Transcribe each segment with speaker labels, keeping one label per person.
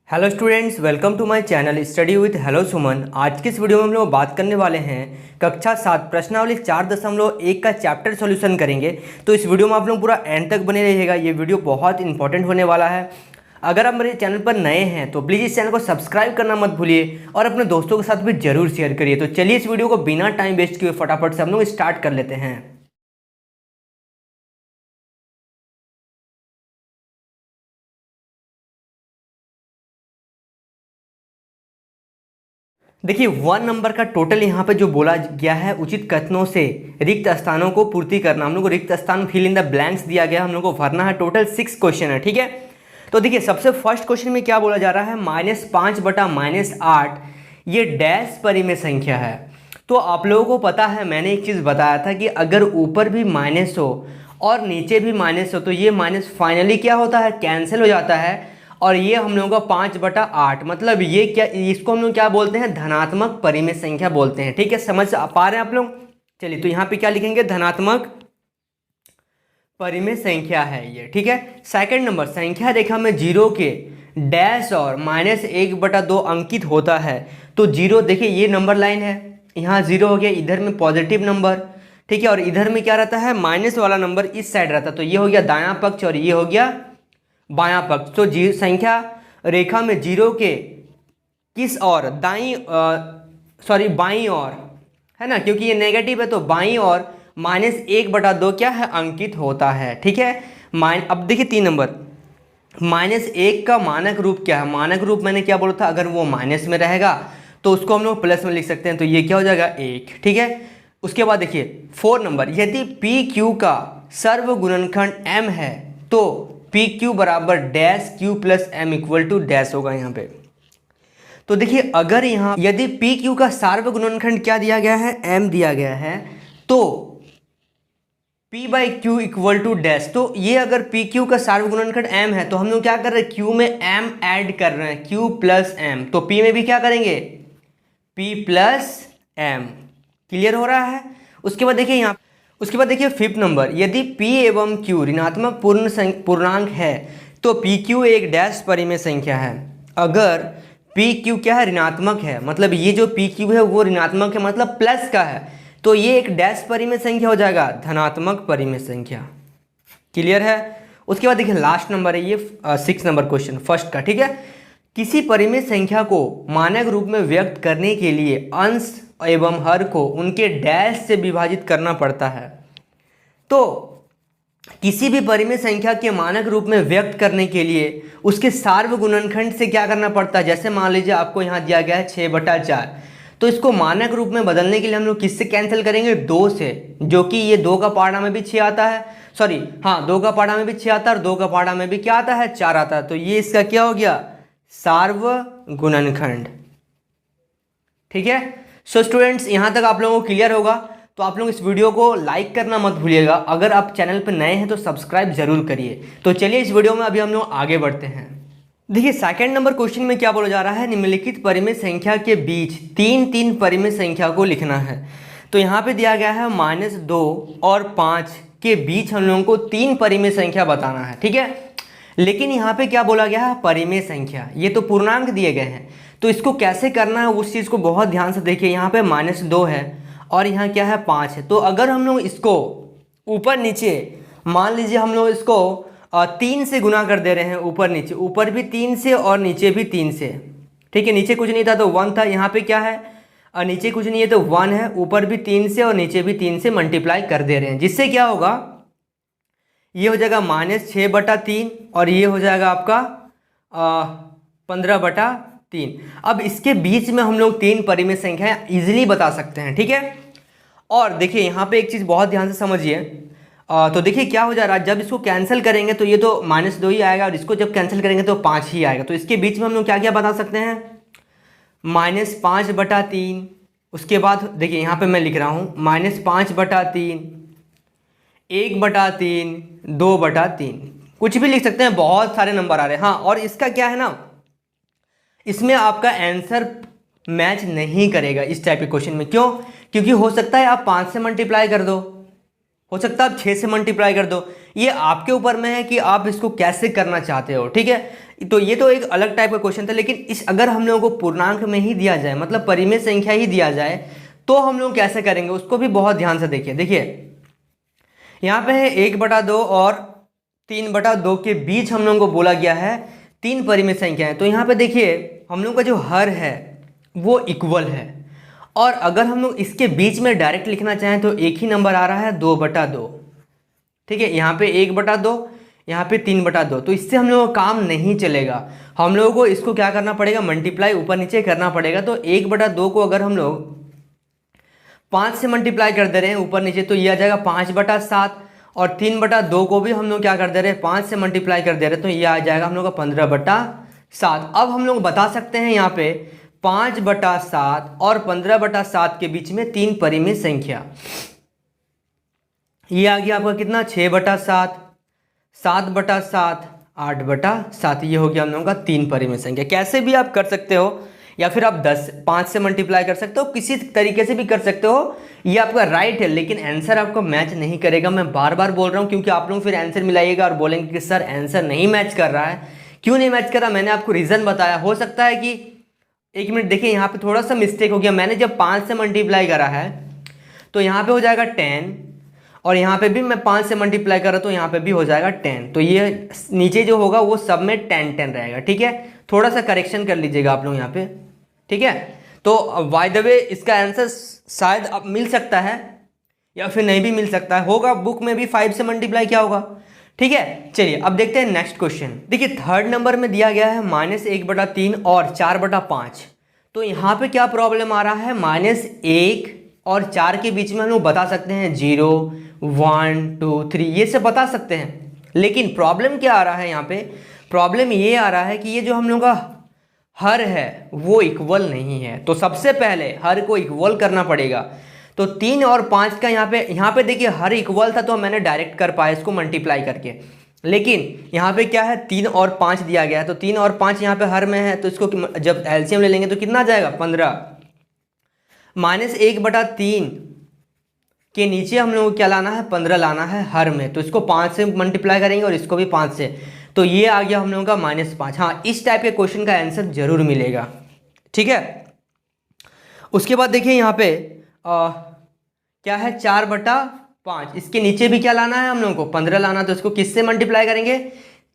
Speaker 1: Hello students, welcome to my channel study with hello Suman. आज की इस वीडियो में हम लोग बात करने वाले हैं कक्षा 7 प्रश्नावली 4.1 का चैप्टर सॉल्यूशन करेंगे। तो इस वीडियो में आप लोग पूरा एंड तक बने रहिएगा। ये वीडियो बहुत इंपॉर्टेंट होने वाला है। अगर आप मेरे चैनल पर नए हैं तो प्लीज़ इस चैनल को सब्सक्राइब करना मत भूलिए और अपने दोस्तों के साथ भी जरूर शेयर करिए। तो चलिए इस वीडियो को बिना टाइम वेस्ट किए फटाफट से हम लोग स्टार्ट कर लेते हैं। देखिए 1 नंबर का टोटल यहाँ पे जो बोला गया है, उचित कथनों से रिक्त स्थानों को पूर्ति करना। हम लोग को रिक्त स्थान फिल इन द ब्लैंक्स दिया गया, हम लोग को भरना है। टोटल 6 क्वेश्चन है, ठीक है। तो देखिए सबसे फर्स्ट क्वेश्चन में क्या बोला जा रहा है, -5 बटा -8 ये डैश परिमेय संख्या है। तो आप लोगों को पता है, मैंने एक चीज़ बताया था कि अगर ऊपर भी माइनस हो और नीचे भी माइनस हो तो ये माइनस फाइनली क्या होता है, कैंसिल हो जाता है। और ये हम लोगों का 5/8, मतलब ये क्या, इसको हम लोग क्या बोलते हैं, धनात्मक परिमेय संख्या बोलते हैं। ठीक है, समझ पा रहे हैं आप लोग। चलिए तो यहाँ पे क्या लिखेंगे, धनात्मक परिमेय संख्या है ये, ठीक है। सेकंड नंबर, संख्या रेखा में जीरो के डैश और -1/2 अंकित होता है। तो जीरो, देखिए ये नंबर लाइन है, यहाँ जीरो हो गया, इधर में पॉजिटिव नंबर, ठीक है, और इधर में क्या रहता है, माइनस वाला नंबर इस साइड रहता है। तो ये हो गया दायां पक्ष और ये हो गया बायां पक्ष। तो संख्या रेखा में जीरो के किस और, बाईं ओर है ना, क्योंकि ये नेगेटिव है तो बाईं ओर -1/2 क्या है, अंकित होता है, ठीक है। अब देखिए 3 नंबर, -1 का मानक रूप क्या है। मानक रूप मैंने क्या बोला था, अगर वो माइनस में रहेगा तो उसको हम लोग प्लस में लिख सकते हैं। तो ये क्या हो जाएगा, 1, ठीक है। उसके बाद देखिए 4 नंबर, यदि पी क्यू का सर्व गुणनखंड m है तो पी क्यू बराबर dash Q plus M equal to dash होगा यहाँ पे। तो देखिए अगर यहाँ यदि पी क्यू का सार्व गुणनखंड क्या दिया गया है, m दिया गया है, तो p by Q equal to dash. तो ये अगर पी क्यू का सार्व गुणनखंड m है तो हम लोग क्या कर रहे हैं, q में m ऐड कर रहे हैं, q प्लस m। तो p में भी क्या करेंगे, p प्लस m। क्लियर हो रहा है। उसके बाद देखिए यहाँ, उसके बाद देखिए 5th नंबर, यदि p एवं q ऋणात्मक पूर्णांक है तो pq एक डैश परिमेय संख्या है। अगर pq क्या है, ऋणात्मक है, मतलब ये जो pq है वो ऋणात्मक है, मतलब प्लस का है, तो ये एक डैश परिमेय संख्या हो जाएगा, धनात्मक परिमेय संख्या। क्लियर है। उसके बाद देखिए लास्ट नंबर है ये 6 नंबर क्वेश्चन फर्स्ट का, ठीक है। किसी परिमेय संख्या को मानक रूप में व्यक्त करने के लिए अंश एवं हर को उनके डैश से विभाजित करना पड़ता है। तो किसी भी परिमेय संख्या के मानक रूप में व्यक्त करने के लिए उसके सार्व गुणनखंड से क्या करना पड़ता है। जैसे मान लीजिए आपको यहाँ दिया गया है 6/4, तो इसको मानक रूप में बदलने के लिए हम लोग किससे कैंसिल करेंगे, 2 से, जो कि ये 2 का पाढ़ा में भी 6 आता है, सॉरी हाँ 2 का पाढ़ा में भी 6 आता है और 2 का पाढ़ा में भी क्या आता है, 4 आता है। तो ये इसका क्या हो गया, सार्व गुणनखंड, ठीक है। सो स्टूडेंट्स, यहाँ तक आप लोगों को क्लियर होगा। तो आप लोग इस वीडियो को लाइक करना मत भूलिएगा। अगर आप चैनल पर नए हैं तो सब्सक्राइब जरूर करिए। तो चलिए इस वीडियो में अभी हम लोग आगे बढ़ते हैं। देखिए सेकंड नंबर क्वेश्चन में क्या बोला जा रहा है, निम्नलिखित परिमेय संख्या के बीच 3 परिमेय संख्या को लिखना है। तो यहाँ पे दिया गया है -2 और 5 के बीच हम लोगों को 3 परिमेय संख्या बताना है, ठीक है। लेकिन यहाँ पे क्या बोला गया है, परिमेय संख्या, ये तो पूर्णांक दिए गए हैं, तो इसको कैसे करना है उस चीज़ को बहुत ध्यान से देखिए। यहाँ पे -2 है और यहाँ क्या है, 5 है। तो अगर हम लोग इसको ऊपर नीचे, मान लीजिए हम लोग इसको 3 से गुना कर दे रहे हैं, ऊपर नीचे, ऊपर भी 3 से और नीचे भी 3 से, ठीक है। नीचे कुछ नहीं था तो 1 था, यहाँ पे क्या है, नीचे कुछ नहीं है तो 1 है, ऊपर भी 3 से और नीचे भी 3 से मल्टीप्लाई कर दे रहे हैं, जिससे क्या होगा, ये हो जाएगा -6/3 और ये हो जाएगा आपका 15/3। अब इसके बीच में हम लोग 3 परिमेय संख्याएं इजीली बता सकते हैं, ठीक है। और देखिए यहाँ पे एक चीज़ बहुत ध्यान से समझिए। तो देखिए क्या हो जा रहा है, जब इसको कैंसिल करेंगे तो ये तो -2 ही आएगा और इसको जब कैंसिल करेंगे तो 5 ही आएगा। तो इसके बीच में हम लोग क्या क्या बता सकते हैं, -5/3। उसके बाद देखिए यहाँ पे मैं लिख रहा हूँ -5/3, 1/3, 2/3, कुछ भी लिख सकते हैं, बहुत सारे नंबर आ रहे हैं। हाँ, और इसका क्या है ना, इसमें आपका आंसर मैच नहीं करेगा इस टाइप के क्वेश्चन में। क्यों, क्योंकि हो सकता है आप 5 से मल्टीप्लाई कर दो, हो सकता है आप 6 से मल्टीप्लाई कर दो, ये आपके ऊपर में है कि आप इसको कैसे करना चाहते हो, ठीक है। तो ये तो एक अलग टाइप का क्वेश्चन था, लेकिन इस अगर हम लोगों को पूर्णांक में ही दिया जाए, मतलब परिमेय संख्या ही दिया जाए, तो हम लोग कैसे करेंगे उसको भी बहुत ध्यान से देखिए। देखिए यहाँ पे है 1/2 और 3/2 के बीच हम लोगों को बोला गया है तीन परिमेय संख्याएं। तो यहाँ पे देखिए हम लोग का जो हर है वो इक्वल है, और अगर हम लोग इसके बीच में डायरेक्ट लिखना चाहें तो एक ही नंबर आ रहा है 2/2, ठीक है। यहाँ पे 1/2, यहाँ पे 3/2, तो इससे हम लोगों का काम नहीं चलेगा। हम लोगों को इसको क्या करना पड़ेगा, मल्टीप्लाई ऊपर नीचे करना पड़ेगा। तो 1/2 को अगर हम लोग 5 से मल्टीप्लाई कर दे रहे हैं ऊपर नीचे, तो ये आ जाएगा 5/7, और 3/2 को भी हम लोग क्या कर दे रहे हैं, 5 से मल्टीप्लाई कर दे रहे हैं, तो ये आ जाएगा हम लोग का 15/7। अब हम लोग बता सकते हैं यहाँ पे 5/7 और 15/7 के बीच में तीन परिमेय संख्या, ये आ गया आपका कितना, 6/7, 7/7, 8/7, ये हो गया हम लोगों का तीन परिमेय संख्या। कैसे भी आप कर सकते हो, या फिर आप 5 से मल्टीप्लाई कर सकते हो, किसी तरीके से भी कर सकते हो, ये आपका राइट है, लेकिन आंसर आपको मैच नहीं करेगा। मैं बार बार बोल रहा हूँ, क्योंकि आप लोग फिर आंसर मिलाइएगा और बोलेंगे कि सर आंसर नहीं मैच कर रहा है। क्यों नहीं मैच कर रहा, मैंने आपको रीज़न बताया। हो सकता है कि एक मिनट देखिए, यहाँ पे थोड़ा सा मिस्टेक हो गया। मैंने जब 5 से मल्टीप्लाई करा है तो यहाँ पे हो जाएगा 10, और यहाँ पे भी मैं 5 से मल्टीप्लाई कर रहा तो यहाँ पे भी हो जाएगा 10। तो ये नीचे जो होगा वो सब में 10 रहेगा, ठीक है। थोड़ा सा करेक्शन कर लीजिएगा आप लोग यहाँ पे, ठीक है। तो बाय द वे इसका आंसर शायद अब मिल सकता है या फिर नहीं भी मिल सकता है, होगा बुक में भी 5 से मल्टीप्लाई क्या होगा, ठीक है। चलिए अब देखते हैं नेक्स्ट क्वेश्चन। देखिए थर्ड नंबर में दिया गया है -1/3 और 4/5। तो यहाँ पे क्या प्रॉब्लम आ रहा है, -1 और 4 के बीच में हम लोग बता सकते हैं 0, 1, 2, 3, ये सब बता सकते हैं। लेकिन प्रॉब्लम क्या आ रहा है यहाँ पे, प्रॉब्लम ये आ रहा है कि ये जो हम लोग का हर है वो इक्वल नहीं है। तो सबसे पहले हर को इक्वल करना पड़ेगा। तो 3 और 5 का यहाँ पे देखिए हर इक्वल था, तो मैंने डायरेक्ट कर पाया इसको मल्टीप्लाई करके। लेकिन यहाँ पे क्या है, 3 और 5 दिया गया है, तो 3 और 5 यहाँ पे हर में है, तो इसको जब एलसीएम ले लेंगे तो कितना आ जाएगा, 15। -1/3 के नीचे हम लोग को क्या लाना है, 15 लाना है हर में, तो इसको 5 से मल्टीप्लाई करेंगे और इसको भी 5 से, तो ये आ गया हम लोगों का -5। हाँ, इस टाइप के क्वेश्चन का आंसर जरूर मिलेगा, ठीक है। उसके बाद देखिए यहाँ पे क्या है, 4/5, इसके नीचे भी क्या लाना है हम लोगों को, 15 लाना, तो इसको किससे मल्टीप्लाई करेंगे,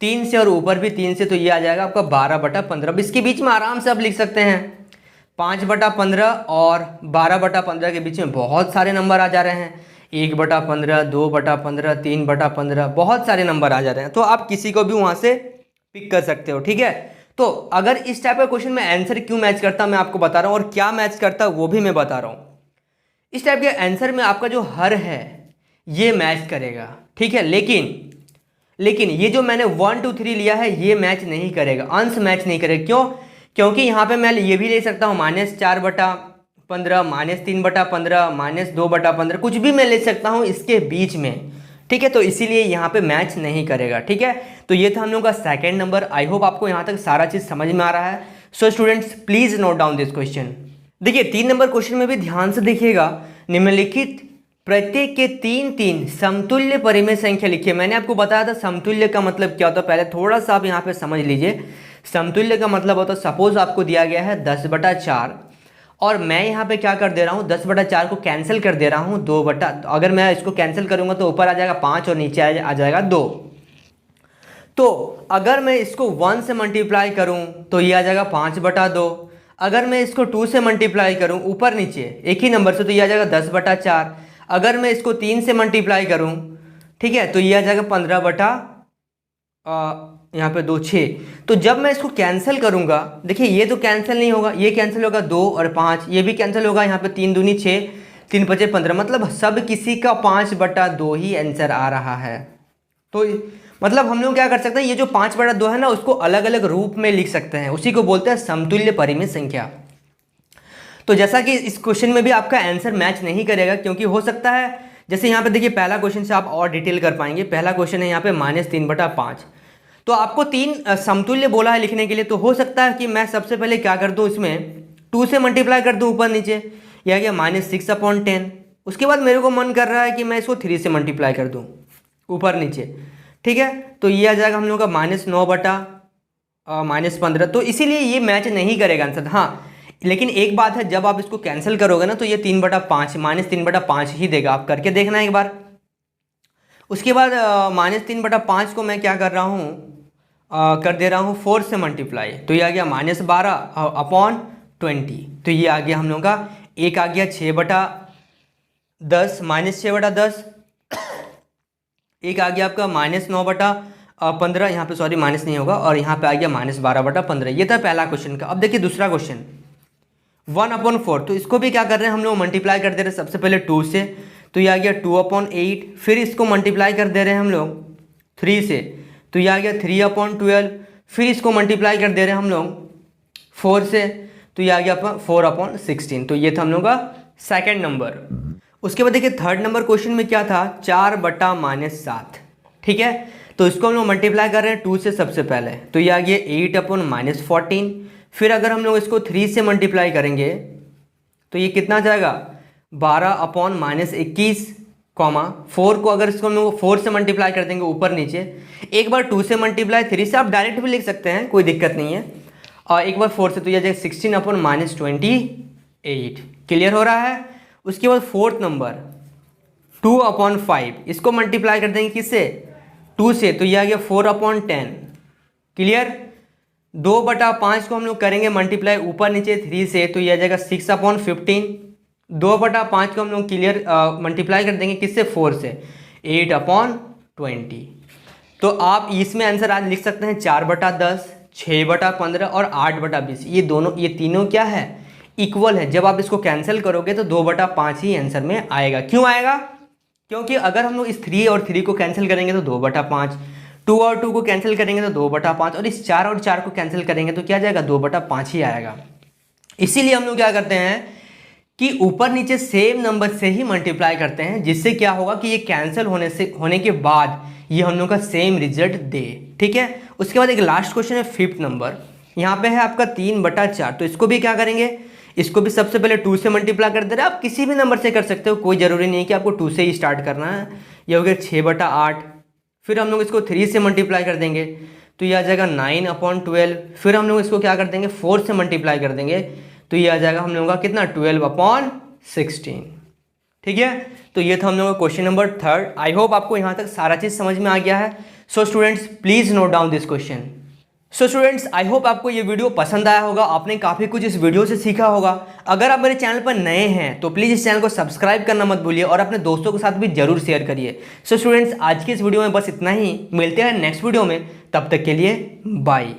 Speaker 1: 3 से, और ऊपर भी 3 से, तो ये आ जाएगा आपका 12/15। अब इसके बीच में आराम से आप लिख सकते हैं 5/15 और 12/15 के बीच में बहुत सारे नंबर आ जा रहे हैं, 1/15, 2/15, 3/15, बहुत सारे नंबर आ जा रहे हैं। तो आप किसी को भी वहाँ से पिक कर सकते हो, ठीक है। तो अगर इस टाइप का क्वेश्चन में आंसर क्यों मैच करता मैं आपको बता रहा हूँ, और क्या मैच करता वो भी मैं बता रहा हूँ। इस टाइप के आंसर में आपका जो हर है ये मैच करेगा, ठीक है। लेकिन ये जो मैंने 1, 2, 3 लिया है ये मैच नहीं करेगा, अंश मैच नहीं करेगा। क्यों, क्योंकि यहाँ पे मैं ये भी ले सकता हूँ -4/15, -3/15, -2/15, कुछ भी मैं ले सकता हूँ इसके बीच में, ठीक है। तो इसीलिए यहाँ पे मैच नहीं करेगा, ठीक है। तो ये था हम लोग का सेकंड नंबर। आई होप आपको यहाँ तक सारा चीज़ समझ में आ रहा है। So students please note down this question. देखिए 3 नंबर क्वेश्चन में भी ध्यान से देखिएगा, निम्नलिखित प्रत्येक के 3 समतुल्य परिमेय संख्या लिखिए। मैंने आपको बताया था समतुल्य का मतलब क्या होता है, पहले थोड़ा सा आप यहाँ पे समझ लीजिए। समतुल्य का मतलब होता है, सपोज आपको दिया गया है 10/4, और मैं यहाँ पे क्या कर दे रहा हूँ, 10/4 को कैंसिल कर दे रहा हूँ 2 बटा, अगर मैं इसको कैंसिल करूँगा तो ऊपर आ जाएगा 5 और नीचे आ जाएगा 2। तो अगर मैं इसको 1 से मल्टीप्लाई करूँ तो ये आ जाएगा 5/2। अगर मैं इसको 2 से मल्टीप्लाई करूँ ऊपर नीचे एक ही नंबर से, तो ये आ जाएगा 10/4। अगर मैं इसको 3 से मल्टीप्लाई करूँ, ठीक है, तो ये आ जाएगा 15 यहाँ पे 2, 6। तो जब मैं इसको कैंसिल करूँगा, देखिए ये तो कैंसिल नहीं होगा, ये कैंसिल होगा 2 और 5, ये भी कैंसिल होगा, यहाँ पे 3 दूनी 6, 3 5 15, मतलब सब किसी का 5/2 ही आंसर आ रहा है। तो मतलब हम लोग क्या कर सकते हैं, ये जो 5/2 है ना, उसको अलग अलग रूप में लिख सकते हैं, उसी को बोलते हैं समतुल्य परिमेय संख्या। तो जैसा कि इस क्वेश्चन में भी आपका आंसर मैच नहीं करेगा, क्योंकि हो सकता है, जैसे यहाँ पे देखिए पहला क्वेश्चन से आप और डिटेल कर पाएंगे। पहला क्वेश्चन है यहाँ पे -3/5, तो आपको 3 समतुल्य बोला है लिखने के लिए। तो हो सकता है कि मैं सबसे पहले क्या कर दूँ, इसमें 2 से मल्टीप्लाई कर दूँ ऊपर नीचे, यह गया -6/10। उसके बाद मेरे को मन कर रहा है कि मैं इसको 3 से मल्टीप्लाई कर दूँ, ऊपर नीचे, ठीक है। तो ये आ जाएगा हम लोग का -9 बटा -15, तो इसीलिए ये मैच नहीं करेगा आंसर। हाँ, लेकिन एक बात है, जब आप इसको कैंसिल करोगे ना तो ये 3/5 -3/5 ही देगा। आप करके देखना एक बार। उसके बाद -3/5 को मैं क्या कर रहा हूँ, कर दे रहा हूँ 4 से मल्टीप्लाई, तो ये आ गया -12/20। तो ये आ गया हम लोग का, एक आ गया 6/10 -6/10, एक आ गया आपका -9/15, यहाँ पे सॉरी माइनस नहीं होगा, और यहाँ पे आ गया -12/15। ये था पहला क्वेश्चन का। अब देखिए दूसरा क्वेश्चन, 1/4, तो इसको भी क्या कर रहे हैं हम लोग, मल्टीप्लाई कर दे रहे हैं सबसे पहले 2 से, तो ये आ गया 2/8, फिर इसको मल्टीप्लाई कर दे रहे हैं हम लोग 3 से, तो ये आ गया 3/12, फिर इसको मल्टीप्लाई कर दे रहे हैं हम लोग 4 से, तो ये आ गया आपका 4/16। तो ये था हम लोग का सेकेंड नंबर। उसके बाद देखिए थर्ड नंबर क्वेश्चन में क्या था, 4/-7, ठीक है। तो इसको हम लोग मल्टीप्लाई कर रहे हैं 2 से सबसे पहले, तो ये आ गया 8/-14, फिर अगर हम लोग इसको 3 से मल्टीप्लाई करेंगे तो ये कितना जाएगा, 12/-21, 4 को अगर इसको हम लोग 4 से मल्टीप्लाई कर देंगे ऊपर नीचे, एक बार 2 से मल्टीप्लाई 3 से, आप डायरेक्ट भी लिख सकते हैं, कोई दिक्कत नहीं है, और एक बार 4 से, तो ये जाएगा 16/-28। क्लियर हो रहा है। उसके बाद फोर्थ नंबर 2/5, इसको मल्टीप्लाई कर देंगे किससे, 2 से, तो ये आ गया 4/10। क्लियर। 2/5 को हम लोग करेंगे मल्टीप्लाई ऊपर नीचे 3 से, तो ये आ जाएगा 6/15। 2/5 को हम लोग क्लियर मल्टीप्लाई कर देंगे किससे, 4 से, 8/20। तो आप इसमें आंसर आज लिख सकते हैं 4/10, 6/15 और 8/20। ये तीनों क्या है, इक्वल है। जब आप इसको कैंसिल करोगे तो 2/5 ही आंसर में आएगा। क्यों आएगा, क्योंकि अगर हम लोग इस 3 और 3 को कैंसिल करेंगे तो 2/5, 2 और 2 को कैंसिल करेंगे तो 2/5, और इस 4 और 4 को कैंसिल करेंगे तो क्या जाएगा, 2/5 ही आएगा। इसीलिए हम लोग क्या करते हैं कि ऊपर नीचे सेम नंबर से ही मल्टीप्लाई करते हैं, जिससे क्या होगा कि ये कैंसिल होने के बाद ये हम लोग का सेम रिजल्ट दे, ठीक है। उसके बाद एक लास्ट क्वेश्चन है 5th नंबर, यहाँ पे है आपका 3/4, तो इसको भी क्या करेंगे, इसको भी सबसे पहले 2 से मल्टीप्लाई कर दे रहे हैं। आप किसी भी नंबर से कर सकते हो, कोई ज़रूरी नहीं है कि आपको 2 से ही स्टार्ट करना है। ये हो गया 6/8, फिर हम लोग इसको 3 से मल्टीप्लाई कर देंगे तो ये आ जाएगा 9/12, फिर हम लोग इसको क्या कर देंगे 4 से मल्टीप्लाई कर देंगे तो ये आ जाएगा हम लोगों का कितना, 12/16। ठीक है, तो ये था हम लोगों का question number 3rd। I hope आपको यहाँ तक सारा चीज़ समझ में आ गया है। So students please note down this question. So students I hope आपको ये वीडियो पसंद आया होगा, आपने काफ़ी कुछ इस वीडियो से सीखा होगा। अगर आप मेरे चैनल पर नए हैं तो प्लीज़ इस चैनल को सब्सक्राइब करना मत भूलिए और अपने दोस्तों के साथ भी जरूर शेयर करिए। सो स्टूडेंट्स आज की इस वीडियो में बस इतना ही, मिलते हैं नेक्स्ट वीडियो में, तब तक के लिए बाय।